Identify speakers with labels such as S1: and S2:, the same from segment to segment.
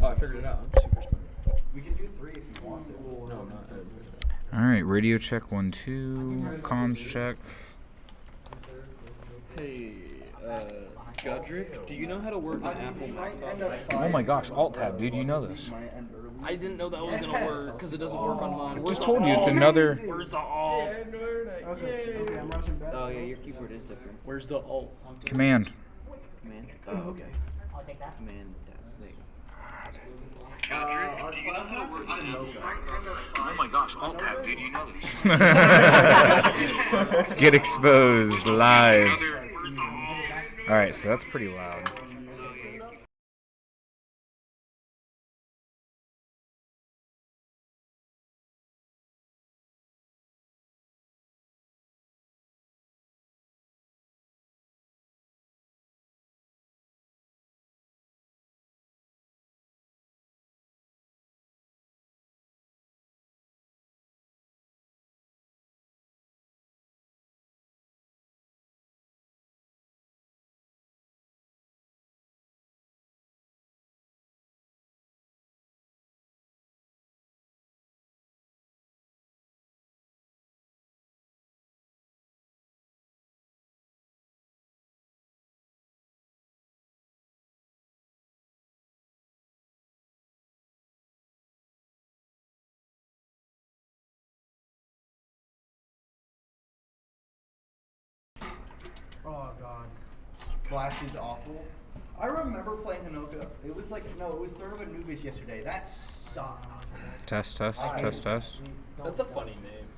S1: Oh, I figured it out. I'm super smart.
S2: We can do 3 if you want to.
S1: No, I'm not.
S3: All right, radio check 1 2, comms check.
S1: Hey, Godric, do you know how to work an Apple laptop?
S3: Oh my gosh, Alt Tab, dude, you know this.
S1: I didn't know that was gonna work because it doesn't work on mine.
S3: I
S1: Where's
S3: just
S1: the
S3: told you it's
S1: alt?
S3: another.
S1: Where's the alt?
S2: Okay, I'm rushing back. Oh yeah, your keyboard is different.
S1: Where's the alt?
S3: Command.
S2: Command.
S1: Oh, okay.
S4: I'll take that.
S2: Command. Wait.
S5: Godric, do you know how to work an Apple laptop?
S3: Oh my gosh, Alt Tab, dude, you know this. Get exposed live. All right, so that's pretty loud.
S2: Oh god. Flash is awful. I remember playing Hinoka. It was like, no, it was Third of Anubis yesterday. That sucked.
S3: Test.
S1: That's a funny name.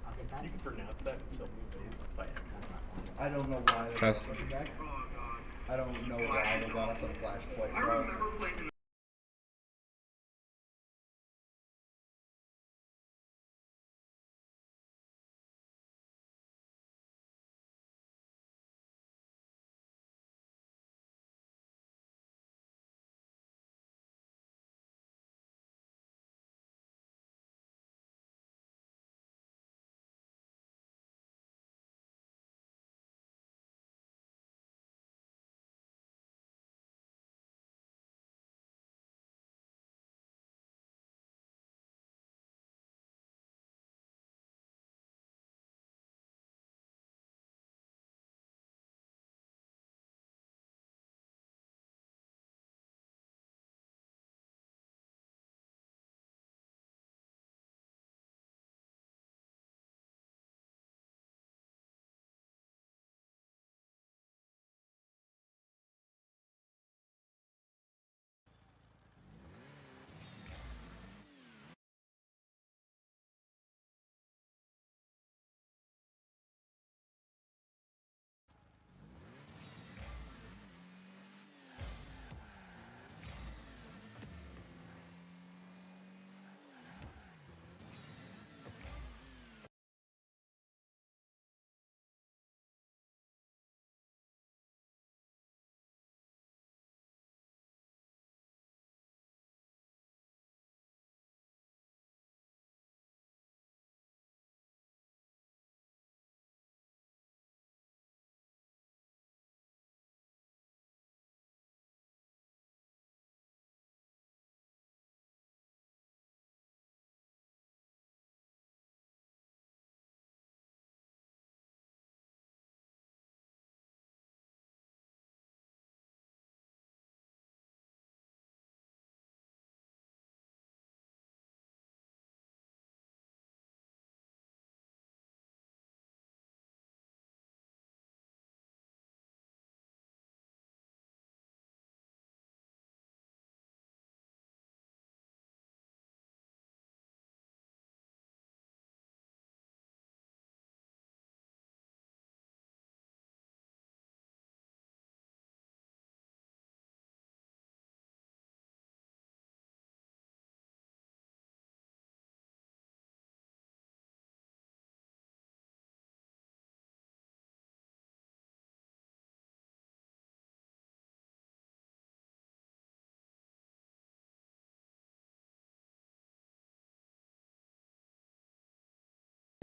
S4: I'll take that.
S1: You can pronounce that in so many ways by accident.
S2: I don't know why. they
S3: Test.
S2: got us back. I don't know why they got us on Flashpoint, bro.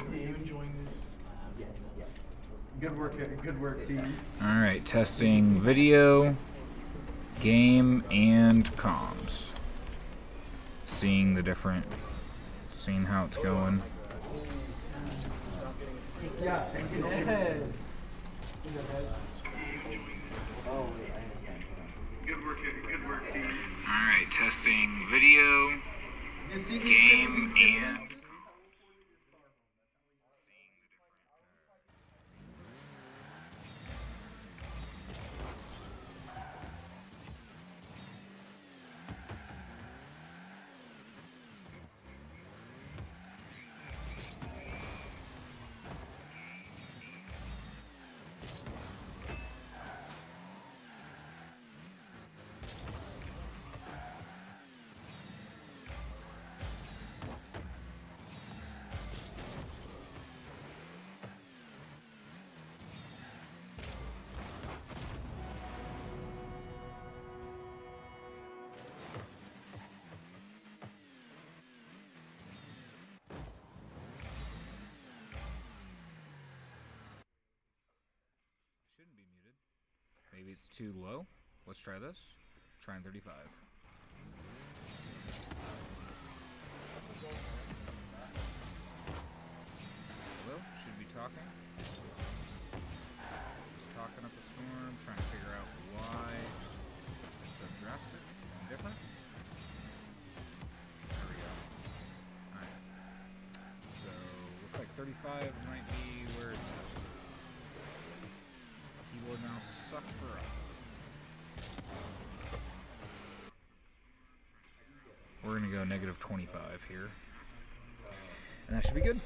S1: Are you enjoying this?
S4: Yes.
S2: Good work, team.
S3: All right, testing video, game, and comms. Seeing how it's going.
S2: Yeah, thank you. Good work, team.
S3: All right, testing video,
S2: You see
S3: game, and. Shouldn't be muted. Maybe it's too low. Let's try this. Trying 35. Hello? Should be talking. Just talking up a storm, trying to figure out why it's so drastic and different. There we go. Alright. So, looks like 35 might be where it's at. Keyboard mouse suck for us. We're gonna go negative 25 here. And that should be good.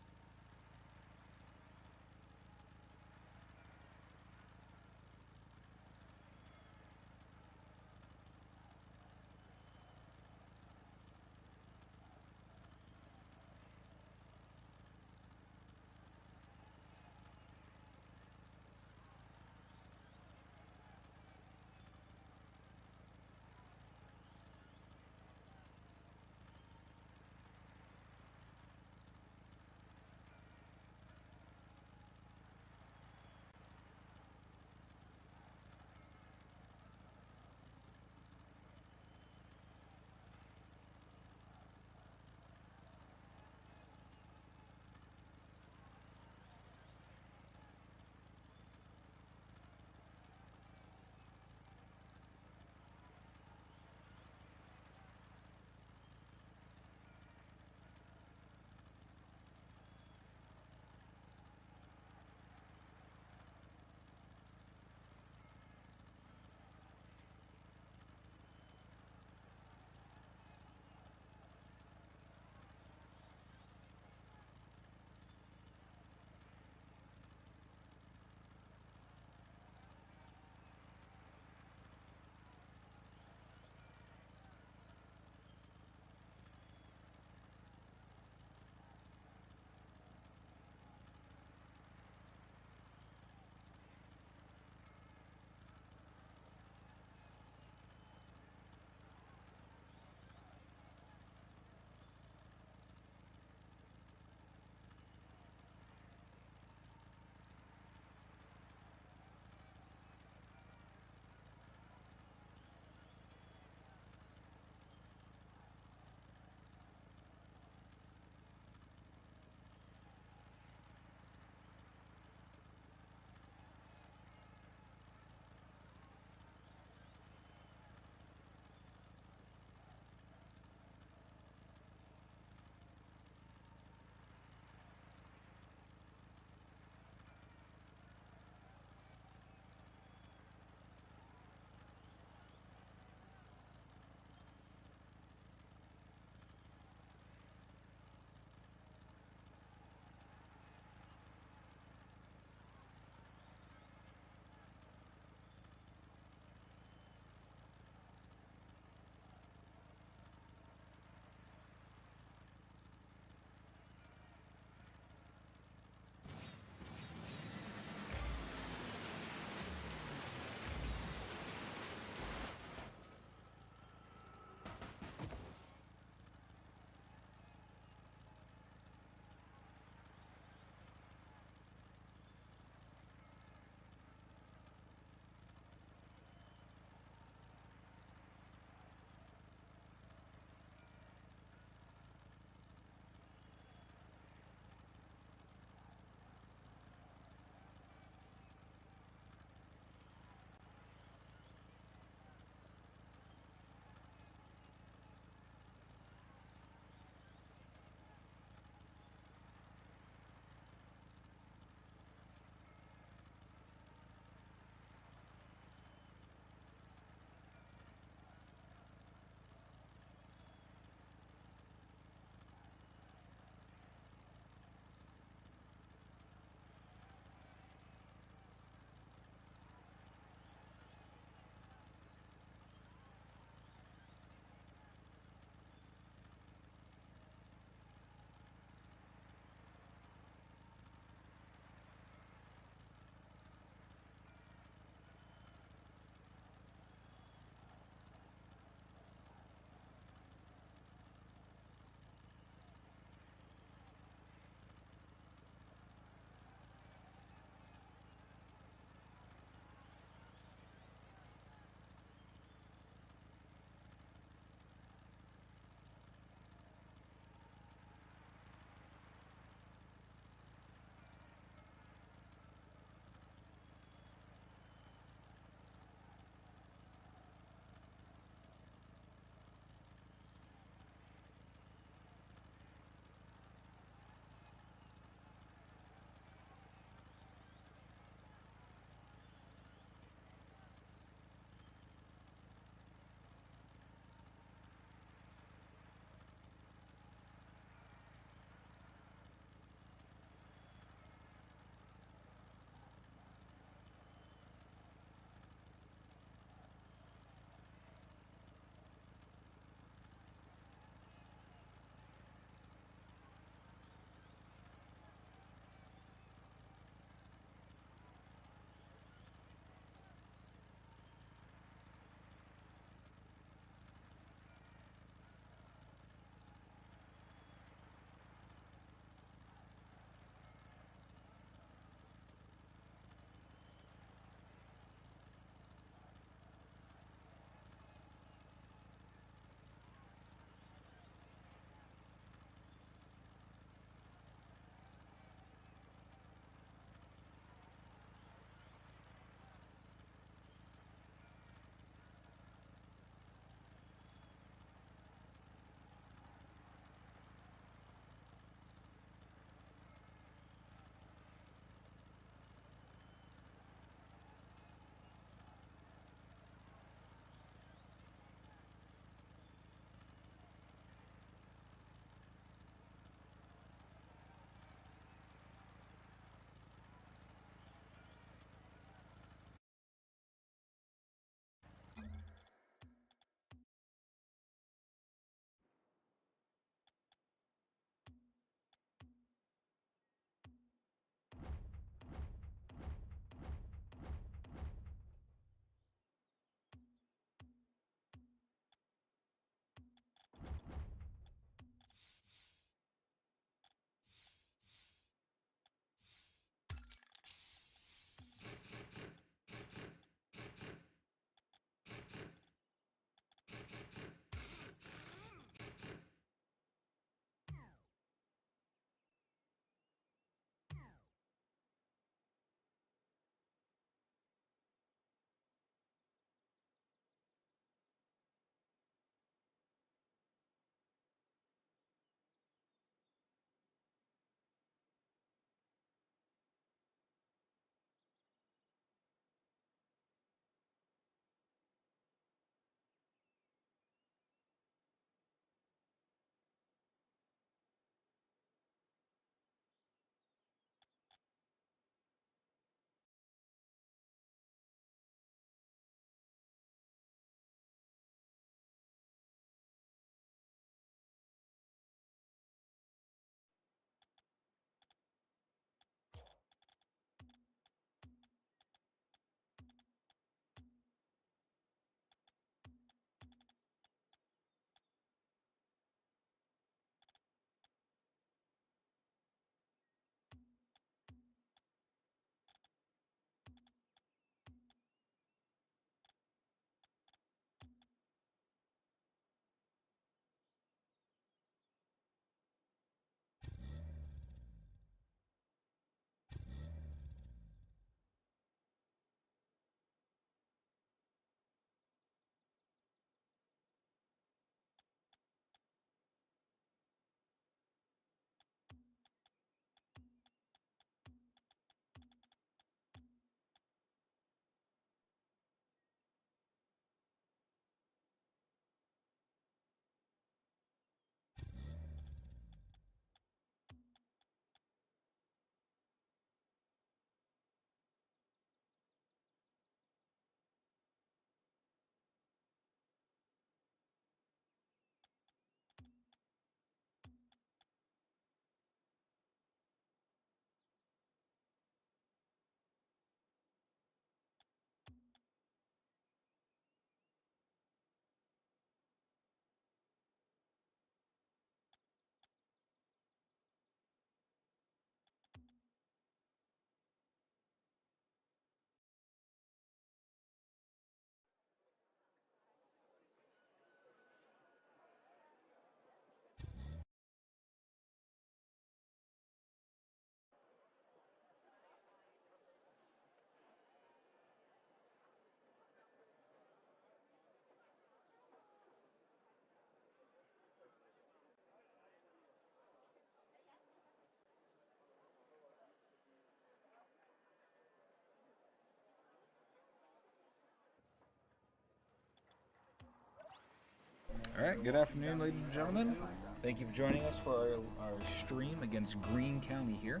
S3: Alright, good afternoon, ladies and gentlemen. Thank you for joining us for our stream against Greene County here.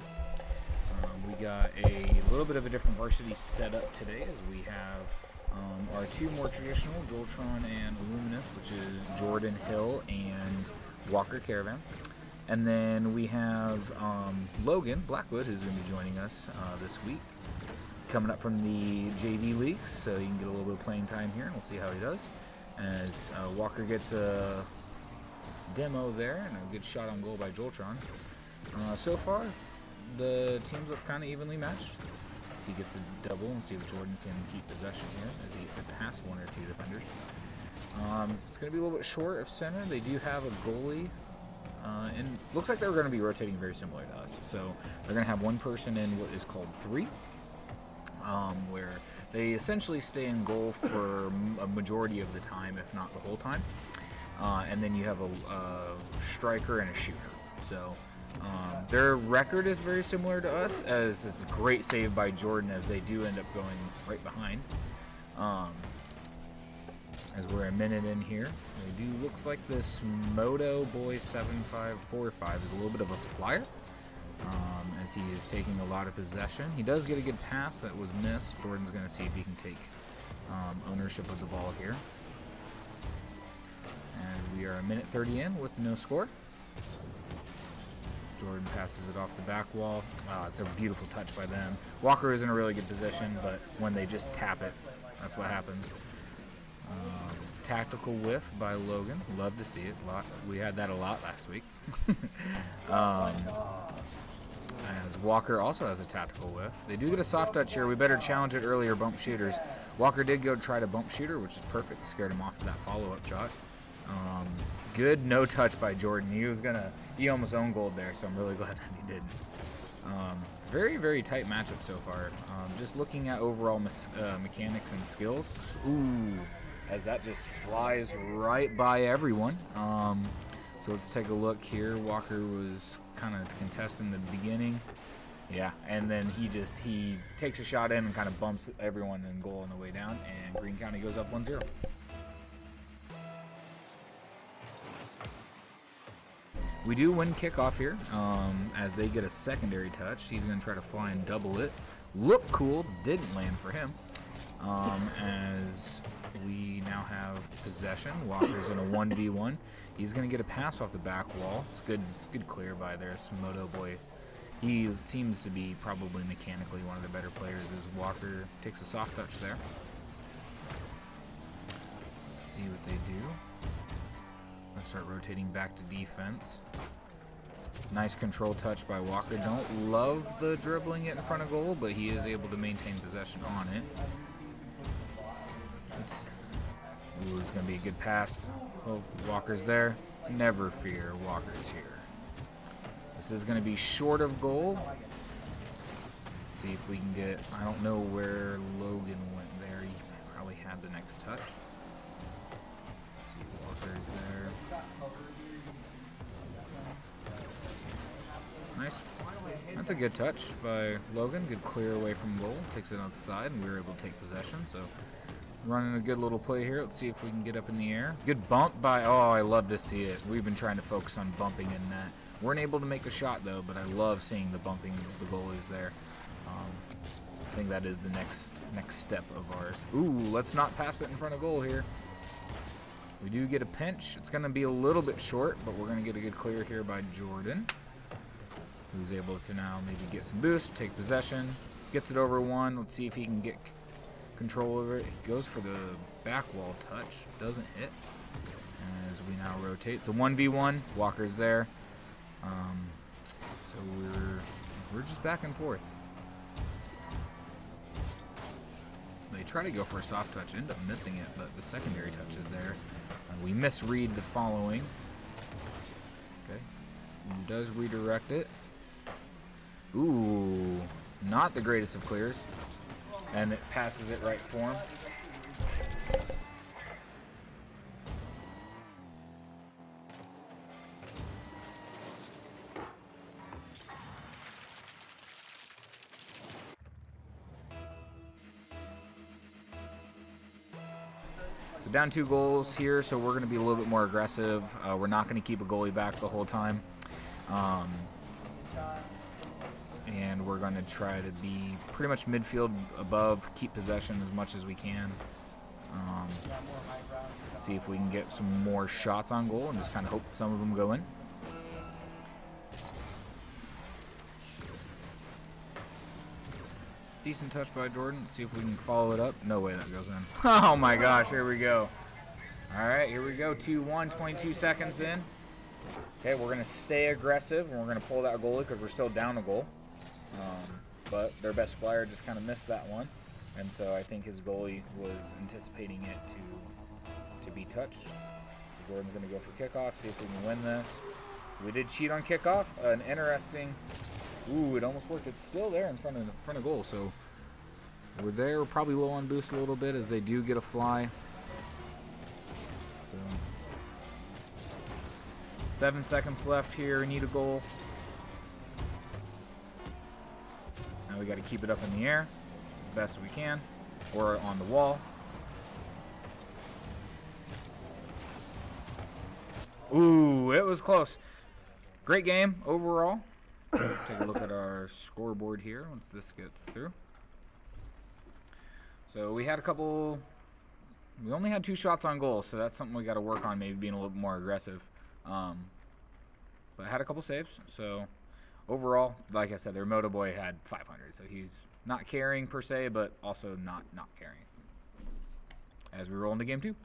S3: We got a little bit of a different varsity setup today, as we have our two more traditional, Joltron and Illuminous, which is Jordan Hill and Walker Caravan. And then we have Logan Blackwood, who's going to be joining us this week, coming up from the JV leagues, so you can get a little bit of playing time here, and we'll see how he does. As Walker gets a demo there, and a good shot on goal by Joltron. So far, the teams look kind of evenly matched. As he gets a double, and see if Jordan can keep possession here, as he gets it past one or two defenders. It's going to be a little bit short of center. They do have a goalie. And looks like they're going to be rotating very similar to us. So they're going to have one person in what is called 3, where they essentially stay in goal for a majority of the time, if not the whole time. And then you have a striker and a shooter. So their record is very similar to us, as it's a great save by Jordan, as they do end up going right behind. As we're a minute in here, looks like this Moto Boy 7545 is a little bit of a flyer, as he is taking a lot of possession. He does get a good pass that was missed. Jordan's going to see if he can take ownership of the ball here. As we are a minute 30 in with no score. Jordan passes it off the back wall. It's a beautiful touch by them. Walker is in a really good position, but when they just tap it, that's what happens. Tactical whiff by Logan. Love to see it. We had that a lot last week. As Walker also has a tactical whiff. They do get a soft touch here. We better challenge it earlier, bump shooters. Walker did go try to bump shooter, which is perfect. Scared him off of that follow-up shot. Good no touch by Jordan. He almost owned goal there, so I'm really glad that he did. Very, very tight matchup so far. Just looking at overall mechanics and skills. Ooh, as that just flies right by everyone. So let's take a look here. Walker was kind of contesting the beginning. Yeah, and then he takes a shot in and kind of bumps everyone in goal on the way down, and Greene County goes up 1-0. We do win kickoff here, as they get a secondary touch. He's going to try to fly and double it. Look cool, didn't land for him. As we now have possession. Walker's in a 1v1. He's going to get a pass off the back wall. It's good clear by there. Moto Boy. He seems to be probably mechanically one of the better players, as Walker takes a soft touch there. Let's see what they do. Let's start rotating back to defense. Nice control touch by Walker. Don't love the dribbling it in front of goal, but he is able to maintain possession on it. Ooh, it's going to be a good pass. Oh, Walker's there. Never fear, Walker's here. This is going to be short of goal. Let's see if we can get... I don't know where Logan went there. He probably had the next touch. Let's see, Walker's there. Nice. That's a good touch by Logan. Good clear away from goal. Takes it outside, and we were able to take possession. So running a good little play here. Let's see if we can get up in the air. Good bump by... Oh, I love to see it. We've been trying to focus on bumping in net. Weren't able to make a shot, though, but I love seeing the bumping of the goalies there. I think that is the next step of ours. Ooh, let's not pass it in front of goal here. We do get a pinch. It's going to be a little bit short, but we're going to get a good clear here by Jordan, who's able to now maybe get some boost, take possession, gets it over one. Let's see if he can get control over it. He goes for the back wall touch, doesn't hit. As we now rotate, it's a 1v1. Walker's there. So we're just back and forth. They try to go for a soft touch, end up missing it, but the secondary touch is there. We misread the following. Okay, he does redirect it. Ooh, not the greatest of clears, and it passes it right for him. down 2 goals here, so we're going to be a little bit more aggressive. We're not going to keep a goalie back the whole time. And we're going to try to be pretty much midfield above, keep possession as much as we can. See if we can get some more shots on goal and just kind of hope some of them go in. Decent touch by Jordan. See if we can follow it up. No way that goes in. Oh my gosh, here we go. All right, here we go. 2-1, 22 seconds in. Okay, we're going to stay aggressive, and we're going to pull that goalie because we're still down a goal. But their best player just kind of missed that one. And so I think his goalie was anticipating it to be touched. So Jordan's going to go for kickoff, see if we can win this. We did cheat on kickoff. An interesting... Ooh, it almost worked. It's still there in front of goal. So we're there. We're probably low on boost a little bit as they do get a fly. So 7 seconds left here. We need a goal. Now we got to keep it up in the air as best we can, or on the wall. Ooh, it was close. Great game overall. Take a look at our scoreboard here once this gets through. So we had we only had 2 shots on goal, so that's something we got to work on, maybe being a little bit more aggressive. But I had a couple saves, so overall, like I said, their Moto Boy had 500, so he's not carrying per se, but also not carrying. As we roll into game 2.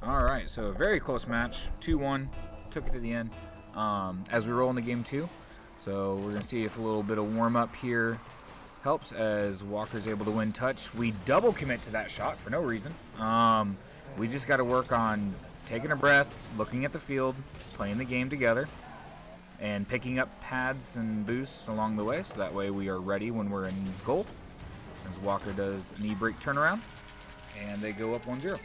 S3: All right, so a very close match, 2-1, took it to the end as we roll into game 2. So we're going to see if a little bit of warm-up here helps as Walker's able to win touch. We double commit to that shot for no reason. We just got to work on taking a breath, looking at the field, playing the game together, and picking up pads and boosts along the way, so that way we are ready when we're in goal. As Walker does a knee break turnaround, and they go up 1-0.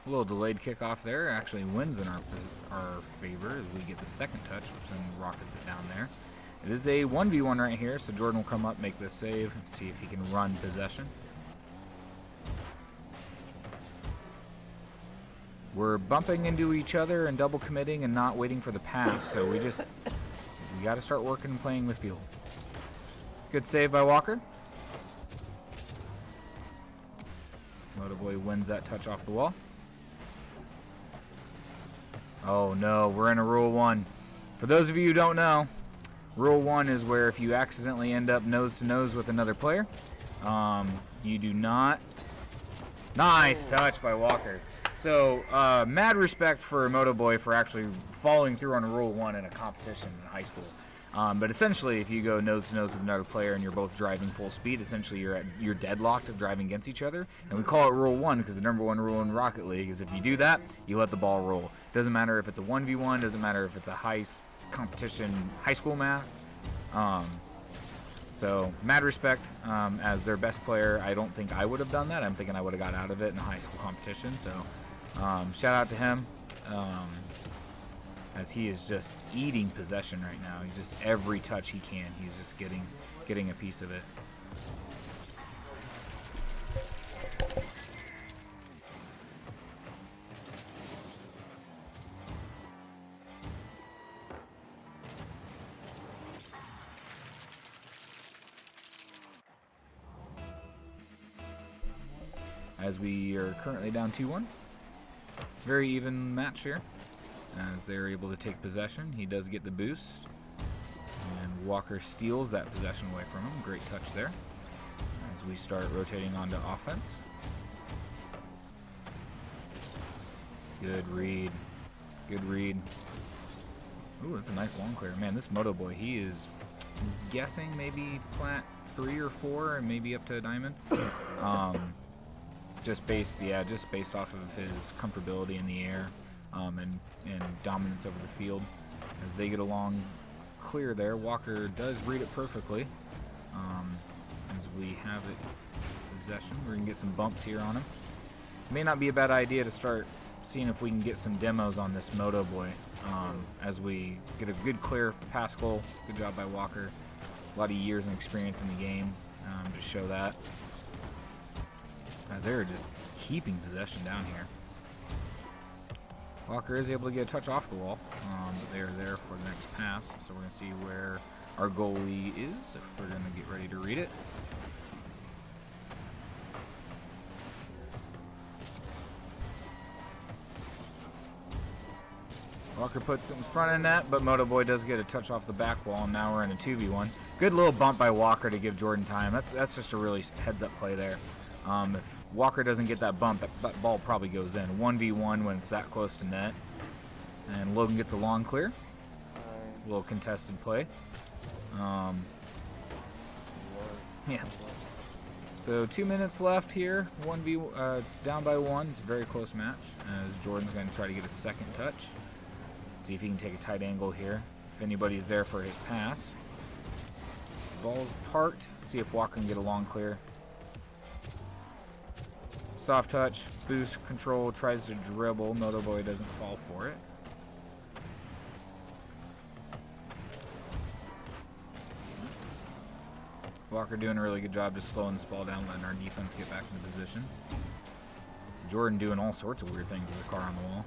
S3: A little delayed kickoff there actually wins in our favor as we get the second touch, which then rockets it down there. It is a 1v1 right here, so Jordan will come up, make this save, and see if he can run possession. We're bumping into each other and double committing and not waiting for the pass, so we got to start working and playing the field. Good save by Walker. Motoboy wins that touch off the wall. Oh no, we're in a Rule 1. For those of you who don't know, Rule 1 is where if you accidentally end up nose-to-nose with another player, you do not... Nice touch by Walker. So, mad respect for Motoboy for actually following through on Rule 1 in a competition in high school. But essentially, if you go nose-to-nose with another player and you're both driving full speed, essentially you're deadlocked of driving against each other. And we call it Rule 1 because the #1 rule in Rocket League is if you do that, you let the ball roll. Doesn't matter if it's a 1v1, doesn't matter if it's a high competition high school match. So, mad respect. As their best player, I don't think I would have done that. I'm thinking I would have got out of it in a high school competition. So, shout out to him. As he is just eating possession right now. He's just every touch he can, he's just getting a piece of it. as we are currently down 2-1. Very even match here, as they're able to take possession. He does get the boost, and Walker steals that possession away from him. Great touch there, as we start rotating onto offense. Good read. Good read. Ooh, that's a nice long clear. Man, this Moto Boy, he is guessing maybe plat 3 or 4 and maybe up to a diamond. Just based off of his comfortability in the air and dominance over the field. As they get along clear there, Walker does read it perfectly. As we have it possession, we're going to get some bumps here on him. May not be a bad idea to start seeing if we can get some demos on this Moto Boy. As we get a good clear pass goal. Good job by Walker. A lot of years and experience in the game to show that. As they're just keeping possession down here. Walker is able to get a touch off the wall. But they are there for the next pass. So we're going to see where our goalie is, if we're going to get ready to read it. Walker puts it in front of net, but Moto Boy does get a touch off the back wall, and now we're in a 2v1. Good little bump by Walker to give Jordan time. That's just a really heads-up play there. If Walker doesn't get that bump, that ball probably goes in. 1v1 when it's that close to net. And Logan gets a long clear. A little contested play. Yeah. So 2 minutes left here. It's down by 1. It's a very close match, as Jordan's going to try to get a second touch. See if he can take a tight angle here. If anybody's there for his pass. Ball's parked. See if Walker can get a long clear. Soft touch, boost, control, tries to dribble. Moto Boy doesn't fall for it. Walker doing a really good job just slowing this ball down, letting our defense get back into position. Jordan doing all sorts of weird things with the car on the wall.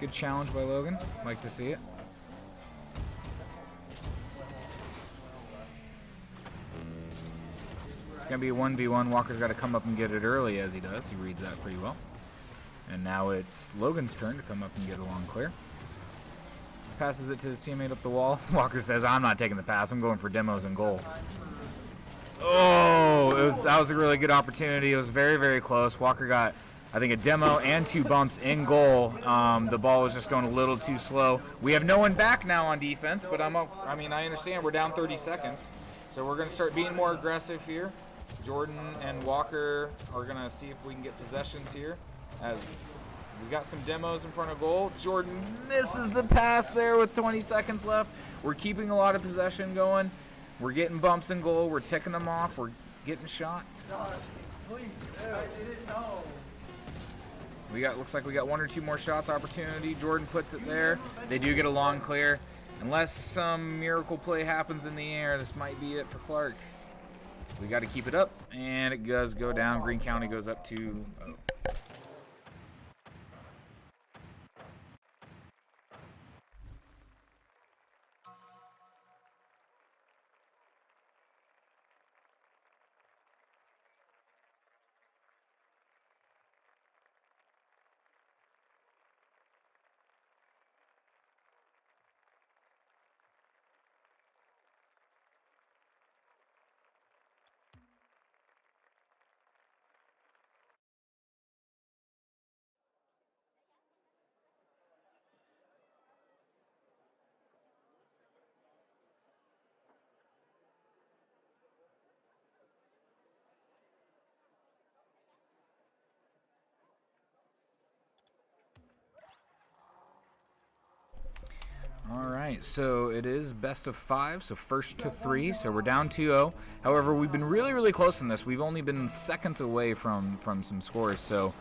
S3: Good challenge by Logan. Like to see it. It's going to be a 1v1. Walker's got to come up and get it early, as he does. He reads that pretty well. And now it's Logan's turn to come up and get a long clear. Passes it to his teammate up the wall. Walker says, I'm not taking the pass. I'm going for demos and goal. Oh, that was a really good opportunity. It was very, very close. Walker got, I think, a demo and 2 bumps in goal. The ball was just going a little too slow. We have no one back now on defense, but I understand we're down 30 seconds. So we're going to start being more aggressive here. Jordan and Walker are going to see if we can get possessions here. As we got some demos in front of goal. Jordan misses the pass there with 20 seconds left. We're keeping a lot of possession going. We're getting bumps in goal. We're ticking them off. We're getting shots.
S2: God, please, I didn't know.
S3: Looks like we got 1 or 2 more shots opportunity. Jordan puts it there. They do get a long clear. Unless some miracle play happens in the air, this might be it for Clarke. We got to keep it up, and it does go down. Greene County goes up 2-0. All right, so it is best of 5, so first to 3, so we're down 2-0. However, we've been really, really close in this. We've only been seconds away from some scores, so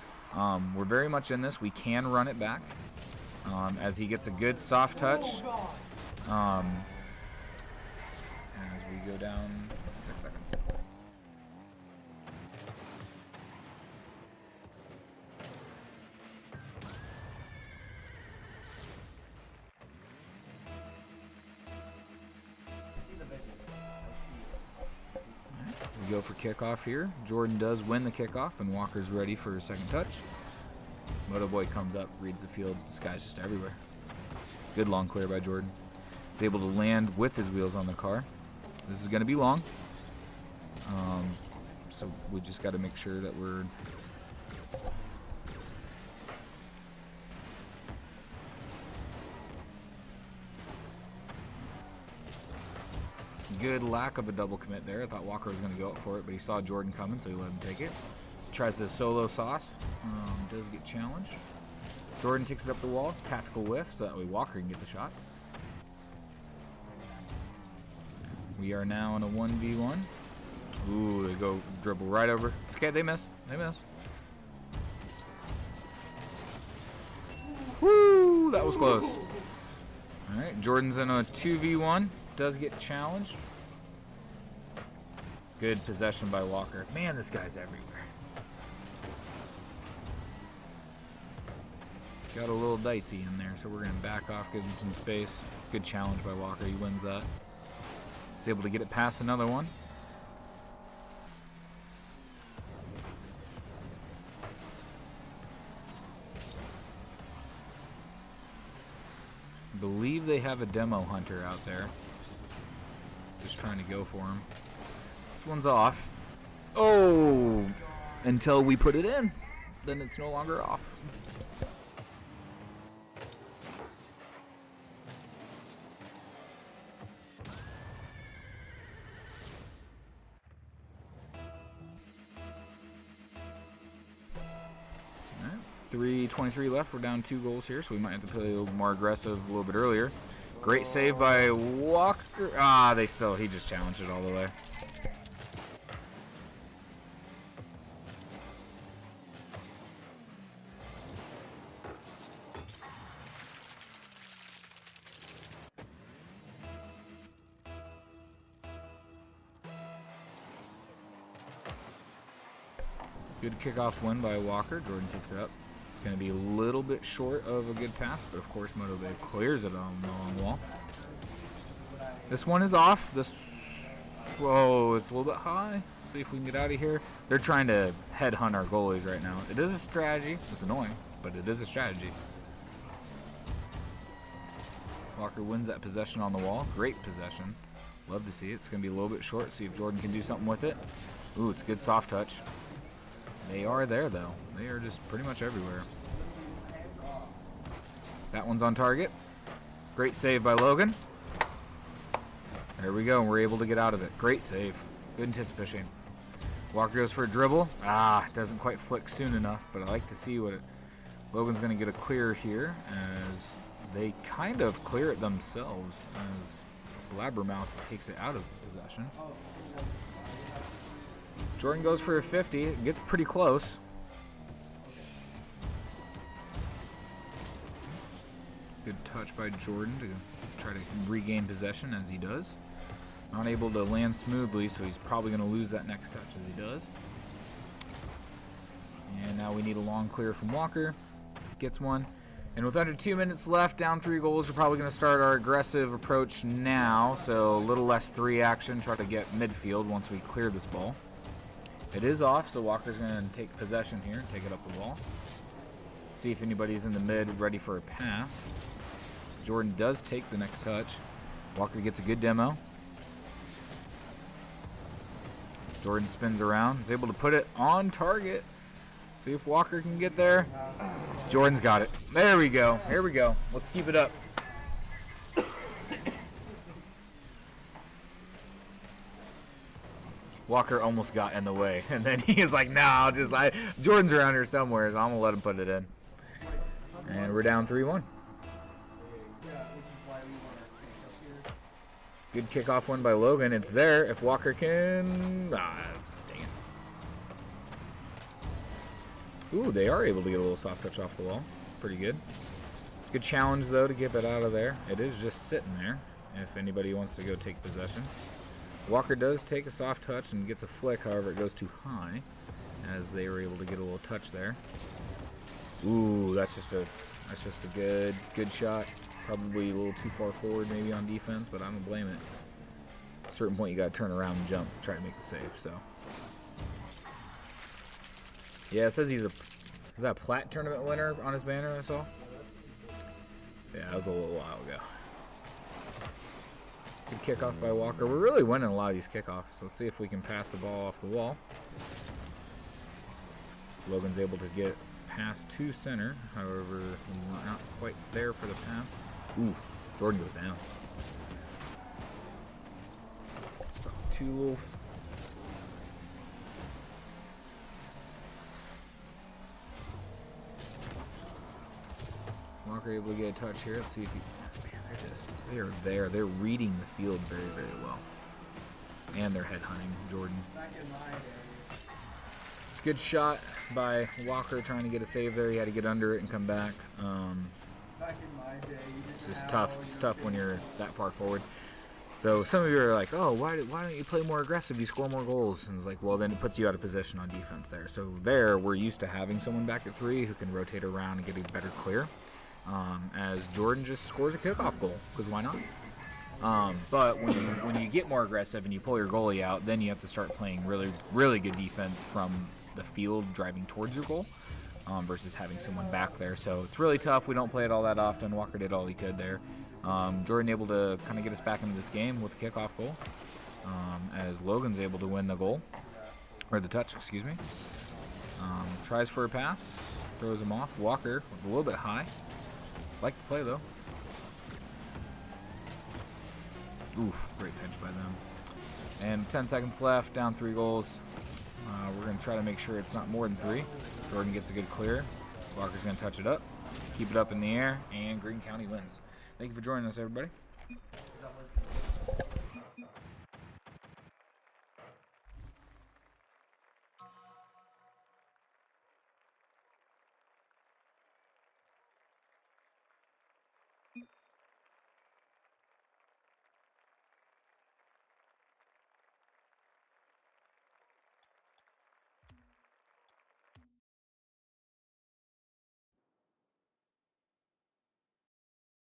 S3: we're very much in this. We can run it back as he gets a good soft touch. As we go down 6 seconds. go for kickoff here. Jordan does win the kickoff, and Walker's ready for his second touch. Moto Boy comes up, reads the field. This guy's just everywhere. Good long clear by Jordan. He's able to land with his wheels on the car. This is going to be long. So we just got to make sure that we're good lack of a double commit there. I thought Walker was going to go up for it, but he saw Jordan coming, so he let him take it. So tries to solo sauce. Does get challenged. Jordan takes it up the wall. Tactical whiff, so that way Walker can get the shot. We are now in a 1v1. Ooh, they go dribble right over. It's okay, they miss. They miss. Woo! That was close. Alright, Jordan's in a 2v1. Does get challenged. Good possession by Walker. Man, this guy's everywhere. Got a little dicey in there, so we're going to back off, give him some space. Good challenge by Walker. He wins that. He's able to get it past another one. I believe they have a demo hunter out there. Just trying to go for him. This one's off. Oh! Until we put it in. Then it's no longer off. Alright, 3:23 left. We're down 2 goals here, so we might have to play a little more aggressive a little bit earlier. Great save by Walker. Ah, he just challenged it all the way. Good kickoff win by Walker. Jordan takes it up. It's going to be a little bit short of a good pass, but of course Moto Bay clears it on the long wall. This one is off. Whoa, it's a little bit high. Let's see if we can get out of here. They're trying to headhunt our goalies right now. It is a strategy. It's annoying, but it is a strategy. Walker wins that possession on the wall. Great possession. Love to see it. It's going to be a little bit short. See if Jordan can do something with it. Ooh, it's a good soft touch. They are there, though. They are just pretty much everywhere. That one's on target. Great save by Logan. There we go. We're able to get out of it. Great save. Good anticipation. Walker goes for a dribble. Ah, doesn't quite flick soon enough, but I like to see what Logan's going to get a clear here as they kind of clear it themselves as Blabbermouth takes it out of possession. Jordan goes for a 50. It gets pretty close. Good touch by Jordan to try to regain possession as he does. Not able to land smoothly, so he's probably going to lose that next touch as he does. And now we need a long clear from Walker. Gets one. And with under 2 minutes left, down 3 goals, we're probably going to start our aggressive approach now. So a little less 3 action, try to get midfield once we clear this ball. It is off, so Walker's going to take possession here, take it up the wall. See if anybody's in the mid ready for a pass. Jordan does take the next touch. Walker gets a good demo. Jordan spins around, is able to put it on target. See if Walker can get there. Jordan's got it. There we go. Here we go. Let's keep it up. Walker almost got in the way, and then he is like, "No, Jordan's around here somewhere, so I'm gonna let him put it in." And we're down 3-1. Good kickoff win by Logan. It's there if Walker can. Dang it. Ooh, they are able to get a little soft touch off the wall. Pretty good. Good challenge though to get it out of there. It is just sitting there. If anybody wants to go take possession. Walker does take a soft touch and gets a flick, however it goes too high as they were able to get a little touch there. Ooh, that's just a good shot. Probably a little too far forward maybe on defense, but I don't blame it. a certain point you got to turn around and jump, try to make the save. So yeah, it says he's is that a Plat tournament winner on his banner I saw? Yeah, that was a little while ago. Good kickoff by Walker. We're really winning a lot of these kickoffs. Let's see if we can pass the ball off the wall. Logan's able to get past to center. However, we're not quite there for the pass. Ooh, Jordan goes down. Too low. Walker able to get a touch here. Let's see if he... Man, they're there. They're reading the field very, very well. And they're headhunting Jordan. It's a good shot by Walker trying to get a save there. He had to get under it and come back. It's just tough. It's tough when you're that far forward. So some of you are like, oh, why don't you play more aggressive? You score more goals. And it's like, well, then it puts you out of position on defense there. So there, we're used to having someone back at 3 who can rotate around and get a better clear. As Jordan just scores a kickoff goal, because why not? But when you get more aggressive and you pull your goalie out, then you have to start playing really, really good defense from the field driving towards your goal versus having someone back there. So it's really tough. We don't play it all that often. Walker did all he could there. Jordan able to kind of get us back into this game with the kickoff goal as Logan's able to win the goal, or the touch, excuse me. Tries for a pass, throws him off. Walker a little bit high. Like the play though. Oof, great pinch by them. And 10 seconds left, down 3 goals. We're going to try to make sure it's not more than 3. Jordan gets a good clear. Walker's going to touch it up, keep it up in the air, and Greene County wins. Thank you for joining us, everybody.